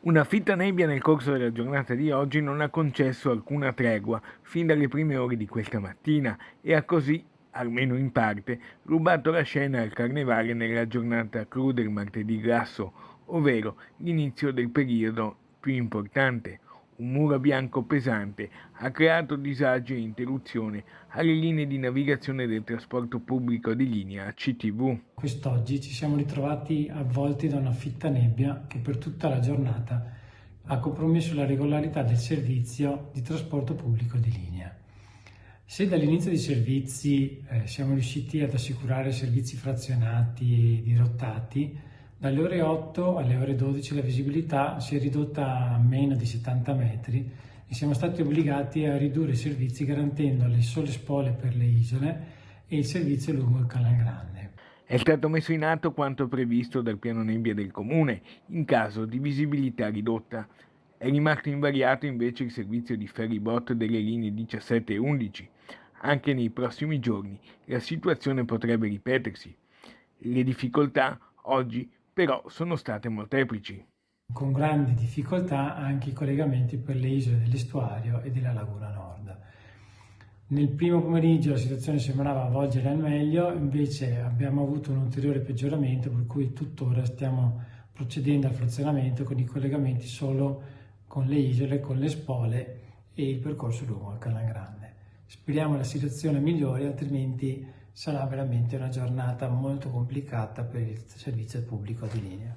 Una fitta nebbia nel corso della giornata di oggi non ha concesso alcuna tregua fin dalle prime ore di questa mattina e ha così, almeno in parte, rubato la scena al carnevale nella giornata clou del martedì grasso, ovvero l'inizio del periodo più importante. Un muro bianco pesante ha creato disagi e interruzione alle linee di navigazione del trasporto pubblico di linea CTV. Quest'oggi ci siamo ritrovati avvolti da una fitta nebbia che per tutta la giornata ha compromesso la regolarità del servizio di trasporto pubblico di linea. Se dall'inizio dei servizi siamo riusciti ad assicurare servizi frazionati e dirottati, dalle ore 8 alle ore 12 la visibilità si è ridotta a meno di 70 metri e siamo stati obbligati a ridurre i servizi garantendo le sole spole per le isole e il servizio lungo il Canal Grande. È stato messo in atto quanto previsto dal piano nebbia del comune in caso di visibilità ridotta. È rimasto invariato invece il servizio di ferrybot delle linee 17 e 11. Anche nei prossimi giorni la situazione potrebbe ripetersi. Le difficoltà oggi però sono state molteplici. Con grandi difficoltà anche i collegamenti per le isole dell'estuario e della Laguna Nord. Nel primo pomeriggio la situazione sembrava volgere al meglio, invece abbiamo avuto un ulteriore peggioramento per cui tuttora stiamo procedendo al frazionamento con i collegamenti solo con le isole, con le spole e il percorso lungo il Canal Grande. Speriamo la situazione migliori, altrimenti sarà veramente una giornata molto complicata per il servizio pubblico di linea.